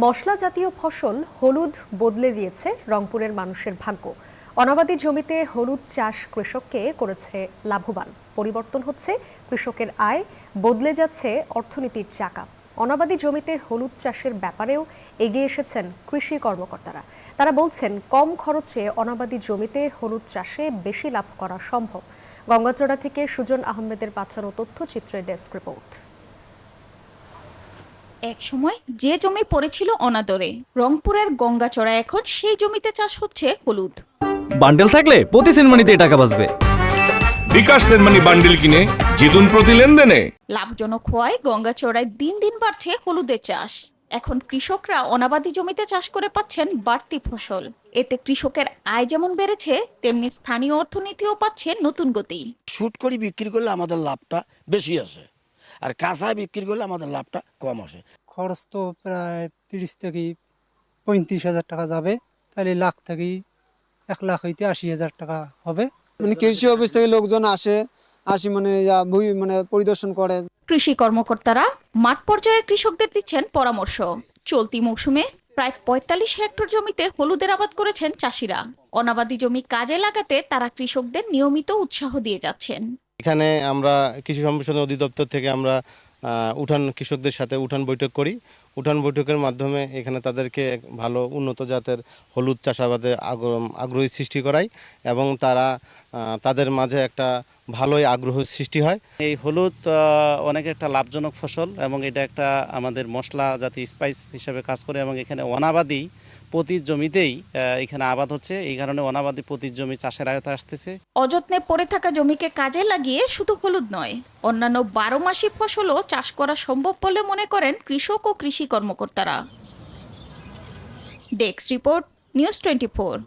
মশলা জাতীয় ফসল হলুদ বদলে দিয়েছে রংপুরের মানুষের ভাগ্য। অনাবাদি জমিতে হলুদ চাষ কৃষককে করেছে লাভবান। পরিবর্তন হচ্ছে কৃষকের আয়, বদলে যাচ্ছে অর্থনীতির চাকা। অনাবাদি জমিতে হলুদ চাষের ব্যাপারেও এগিয়ে এসেছেন কৃষি কর্মকর্তারা। তারা বলছেন, কম খরচে অনাবাদি জমিতে হলুদ চাষে বেশি লাভ করা সম্ভব। গঙ্গাচড়া থেকে সুজন আহমেদের পাঠানো তথ্যচিত্রের ডেস্ক রিপোর্ট। এক সময় যে জমি পড়েছিল অনাদরে, রংপুরের গঙ্গাচড়া এখন সেই জমিতে চাষ হচ্ছে হলুদ। বান্ডেল থাকলে প্রতি সেনমানিতে টাকা বাঁচবে। বিকাশ সেনমানি বান্ডেল কিনে জিতুন প্রতি লেনদেনে। লাভজনক হওয়ায় গঙ্গাচড়ায় দিন দিন বাড়ছে হলুদের চাষ। এখন কৃষকরা অনাবাদি জমিতে চাষ করে পাচ্ছেন বাড়তি ফসল। এতে কৃষকের আয় যেমন বেড়েছে, তেমনি স্থানীয় অর্থনীতিও পাচ্ছে নতুন গতি। শুট করে বিক্রি করলে আমাদের লাভটা বেশি আসে, আর কাঁচায় বিক্রি করলে আমাদের লাভটা কম আসে। খরচ তো প্রায় 30 থেকে 35,000 টাকা যাবে, তাহলে লাখ থেকে 1,00,000 হইতে 80,000 টাকা হবে। মানে কৃষি অফিস থেকে লোকজন আসি মানে পরিদর্শন করে। কৃষি কর্মকর্তারা মাঠ পর্যায়ে কৃষকদের দিচ্ছেন পরামর্শ। চলতি মৌসুমে প্রায় 45 হেক্টর জমিতে হলুদের আবাদ করেছেন চাষিরা। অনাবাদি জমি কাজে লাগাতে তারা কৃষকদের নিয়মিত উৎসাহ দিয়ে যাচ্ছেন। এখানে আমরা কৃষি সম্প্রসারণ অধিদপ্তর থেকে আমরা কৃষকদের সাথে উঠান বৈঠক করি। উঠান বৈঠকের মাধ্যমে এখানে তাদেরকে ভালো উন্নত জাতের হলুদ চাষাবাদে আগ্রহী সৃষ্টি করাই এবং তাদের মাঝে একটা ভালোই আগ্রহ সৃষ্টি হয়। এই হলুদ অনেক একটা লাভজনক ফসল এবং এটা একটা আমাদের মশলা জাতীয় স্পাইস হিসাবে কাজ করে এবং এখানে অনাবাদি প্রতি জমিতেই এখানে আবাদ হচ্ছে। এই কারণে অনাবাদি প্রতি জমি চাষের আয়তায় আসতেছে। অযত্নে পড়ে থাকা জমিকে কাজে লাগিয়ে শুধু হলুদ নয়, অন্যান্য 12 মাসি ফসলও চাষ করা সম্ভব বলে মনে করেন কৃষক ও কৃষি কর্মকর্তারা। Desk report, news 24।